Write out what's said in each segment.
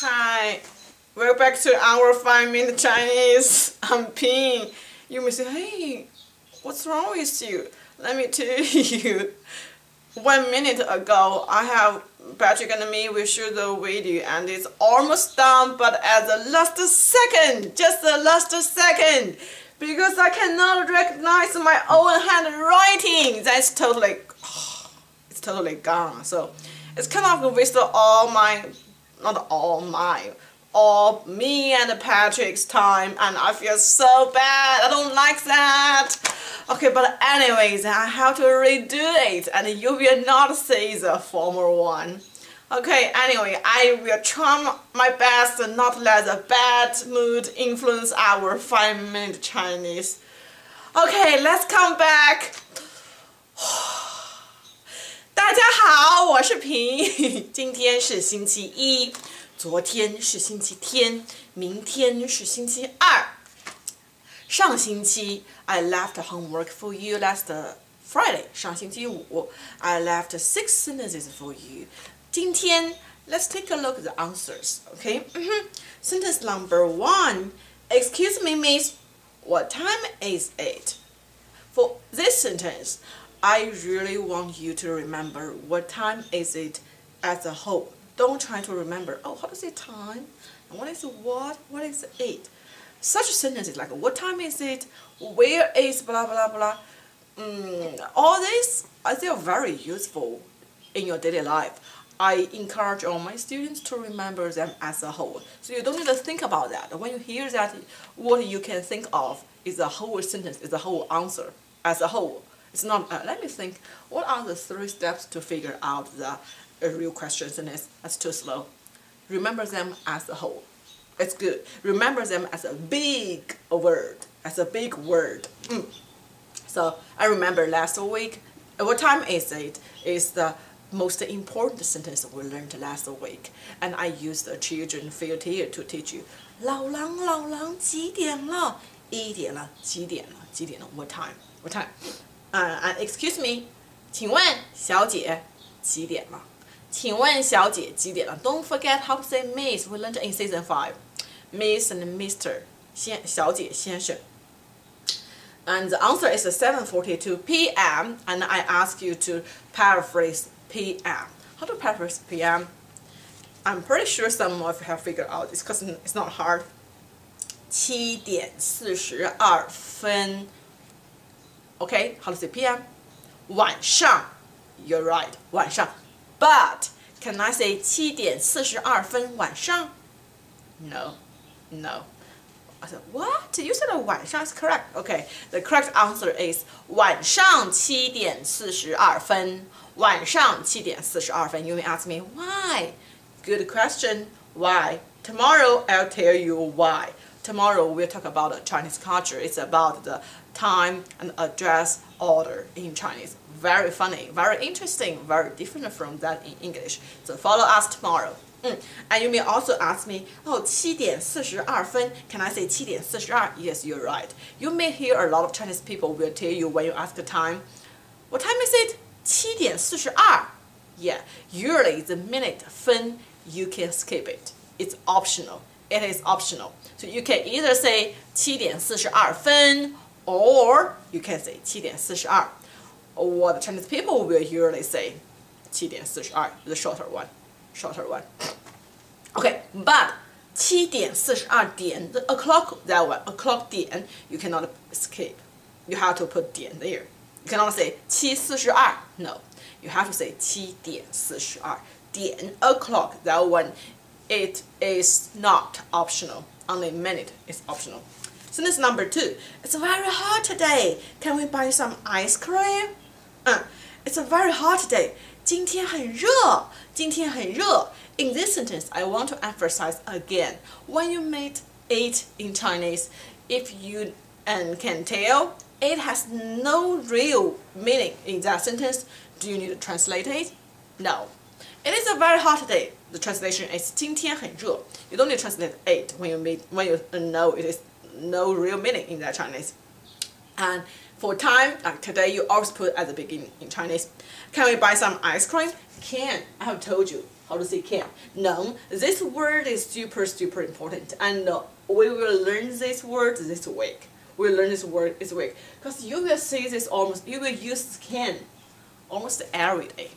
Hi, we're back to our 5-minute Chinese. I'm Ping. You may say, hey, what's wrong with you? Let me tell you. 1 minute ago, I have Patrick and me, we shoot the video and it's almost done, but at the last second, just the last second, because I cannot recognize my own handwriting. That's totally, it's totally gone. So it's kind of a waste of all me and Patrick's time, and I feel so bad. I don't like that. Okay, but anyways, I have to redo it, and you will not see the former one. Okay, anyway, I will try my best not let the bad mood influence our 5-minute Chinese. Okay, let's come back. 大家好，我是平。今天是星期一，昨天是星期天，明天是星期二。上星期 I left homework for you last Friday. 上星期五 I left 6 sentences for you. 今天 let's take a look at the answers. Okay. Sentence number 1. Excuse me, miss. What time is it? For this sentence, I really want you to remember what time is it as a whole. Don't try to remember, oh, how to say time? And what is what? What is it? Such sentences like, what time is it? Where is blah, blah, blah. All this, I think, are very useful in your daily life. I encourage all my students to remember them as a whole. So you don't need to think about that. When you hear that, what you can think of is a whole sentence, is a whole answer as a whole. It's not, let me think, what are the 3 steps to figure out the real question sentence? That's too slow. Remember them as a whole. It's good. Remember them as a big word. As a big word. So I remember last week, what time is it? Is the most important sentence we learned last week. And I used the children field here to teach you. 老狼几点了？1点了，几点了？几点了？ What time? What time? And excuse me, 请问小姐几点了？请问小姐几点了？ Don't forget how to say miss. We learned in season 5. Miss and Mr. 小姐先生. And the answer is 7:42 p.m. And I ask you to paraphrase p.m. How to paraphrase p.m.? I'm pretty sure some of you have figured out this because it's not hard. 7点42分. Okay, how to say p.m.? 晚上. You're right, 晚上. But can I say 7点42分晚上? No. I said, what? You said 晚上 is correct. Okay, the correct answer is 晚上7点42分. 晚上7点42分. You may ask me, why? Good question. Why? Tomorrow I'll tell you why. Tomorrow we'll talk about Chinese culture. It's about the time and address order in Chinese. Very funny, very interesting, very different from that in English. So follow us tomorrow. And you may also ask me, oh, 7点42分. Can I say 7点42? Yes, you're right. You may hear a lot of Chinese people will tell you when you ask the time, what time is it? 7点42. Yeah, usually the minute 分, you can skip it. It's optional. It is optional. So you can either say 7点42分 or you can say 7点42. Or the Chinese people will usually say 7点42, the shorter one. Okay, but 7点42点, the o'clock, that one, o'clock 点, you cannot skip. You have to put 点 there. You cannot say 7:42. No, you have to say 7点42. 点 o'clock, that one, it is not optional. Only minute is optional. Sentence number 2. It's very hot today. Can we buy some ice cream? It's a very hot day. 今天很热. 今天很热. In this sentence, I want to emphasize again, when you meet it in Chinese, if you can tell, it has no real meaning in that sentence, do you need to translate it? No. It is a very hot day. The translation is 今天很热. You don't need to translate it when you know it is no real meaning in that Chinese. And For time, today you always put at the beginning in Chinese. Can we buy some ice cream? Can. I have told you how to say can. No, this word is super important, and we will learn this word this week. We'll learn this word this week because you will see this you will use can almost every day.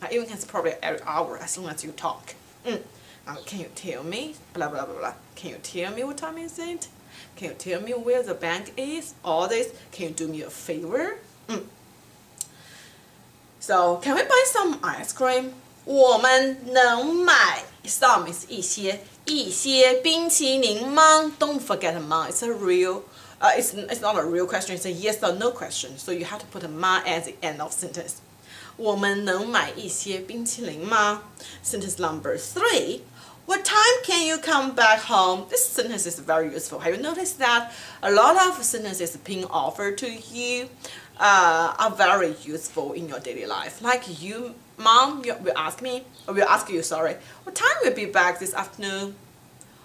I even can probably every hour as long as you talk. Now, can you tell me blah blah blah blah? Can you tell me what time is it? Can you tell me where the bank is? All this. Can you do me a favor? So, can we buy some ice cream? 我们能买 some is 一些冰淇淋吗? Don't forget 吗 it's a real it's not a real question, it's a yes or no question, so you have to put a 吗 at the end of sentence. 我们能买一些冰淇淋吗? Sentence number 3. What time can you come back home? This sentence is very useful. Have you noticed that a lot of sentences being offered to you are very useful in your daily life? Like you, Mom, will ask you, what time will be back this afternoon?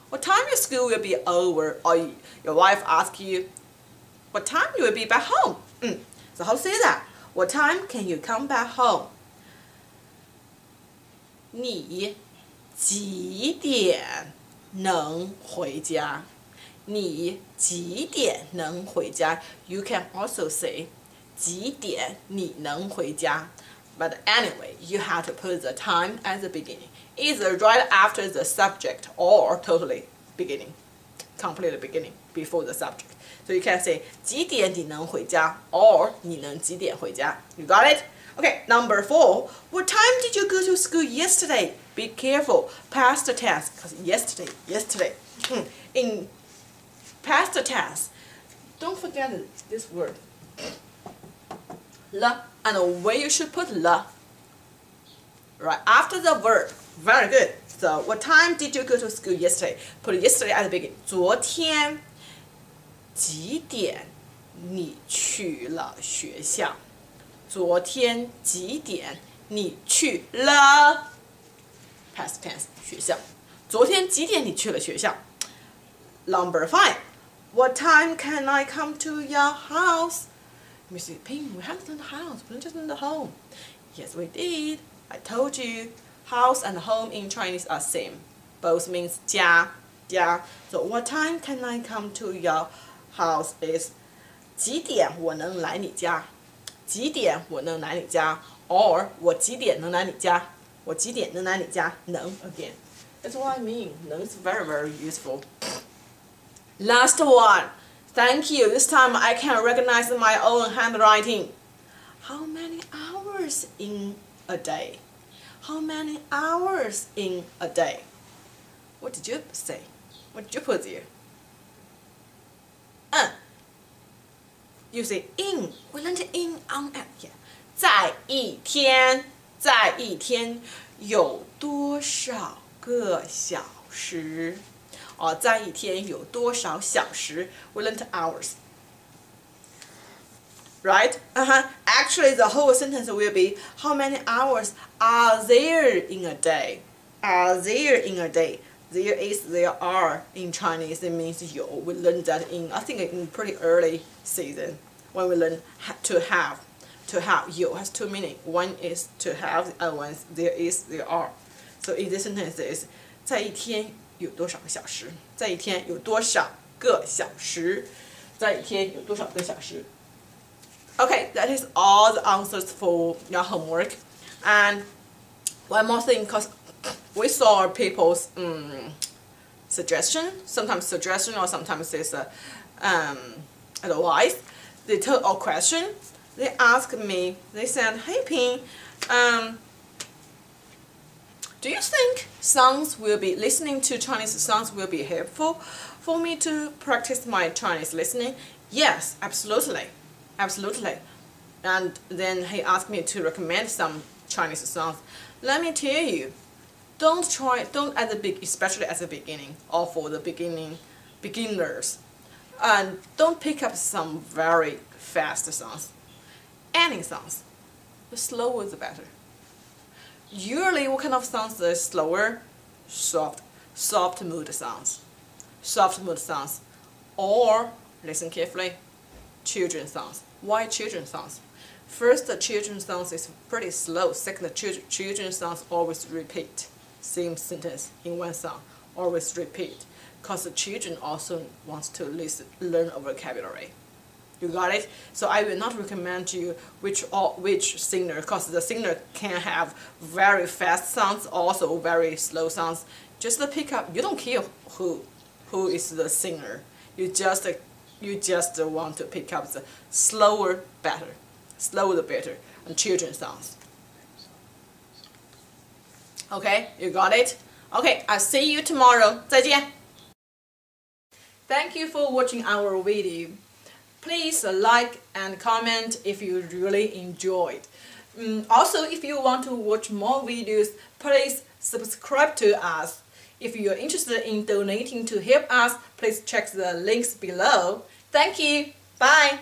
What time your school will be over? Or your wife asks you, what time you will be back home? So how to say that? What time can you come back home? 你几点能回家? 你几点能回家? You can also say 几点你能回家? But anyway, you have to put the time at the beginning, either right after the subject or totally beginning, completely beginning, before the subject. So you can say 几点你能回家 or 你能几点回家? You got it? Okay, number 4. What time did you go to school yesterday? Be careful, past tense, because yesterday. In past tense, don't forget this word. Le, and where you should put le. Right after the verb. Very good. So, what time did you go to school yesterday? Put yesterday at the beginning. 昨天几点你去了学校? 昨天几点你去了 past tense 学校? 昨天几点你去了学校? Number 5. What time can I come to your house? Let me see. Ping, we haven't done the house. We just done the home. Yes, we did. I told you. House and home in Chinese are same. Both means 家. So what time can I come to your house is 几点我能来你家? 几点我能来你家? Or 我几点能来你家? 我几点能来你家? 能 again. That's what I mean. 能 is very, very useful. Last one. Thank you. This time I can recognize my own handwriting. How many hours in a day? How many hours in a day? What did you say? What did you put there? You say in. We learned in on at here. 在一天有多少个小时? Or 在一天有多少小时? We learned hours. Right? Actually, the whole sentence will be, how many hours are there in a day? Are there in a day? There is, there are in Chinese. It means 有. We learned that I think in pretty early season when we learn to have. To have 有 has two meanings. One is to have, the other one is there is, there are. So in this sentence is 在一天有多少个小时? 在一天有多少个小时? 在一天有多少个小时? Okay, that is all the answers for your homework. And one more thing, because we saw people's suggestion, sometimes suggestion or sometimes it's advice. They told a question. They asked me, they said, hey Ping, do you think songs will be, listening to Chinese songs will be helpful for me to practice my Chinese listening? Yes, absolutely. Absolutely. And then he asked me to recommend some Chinese songs. Let me tell you, especially at the beginning or for the beginners, and don't pick up some very fast songs. Any songs, the slower the better. Usually, what kind of songs are slower? Soft mood songs. Soft mood songs. Or, listen carefully, children's songs. Why children's songs? First, the children's songs is pretty slow. Second, the children's songs always repeat. Same sentence in one song, always repeat. Because the children also wants to learn a vocabulary. You got it? So I will not recommend you which singer, because the singer can have very fast sounds, also very slow sounds. Just pick up. You don't care who is the singer. You just want to pick up the slower the better, and children's songs. Okay, you got it? Okay, I'll see you tomorrow. 再见. Thank you for watching our video. Please like and comment if you really enjoyed. Also, if you want to watch more videos, please subscribe to us. If you are interested in donating to help us, please check the links below. Thank you. Bye.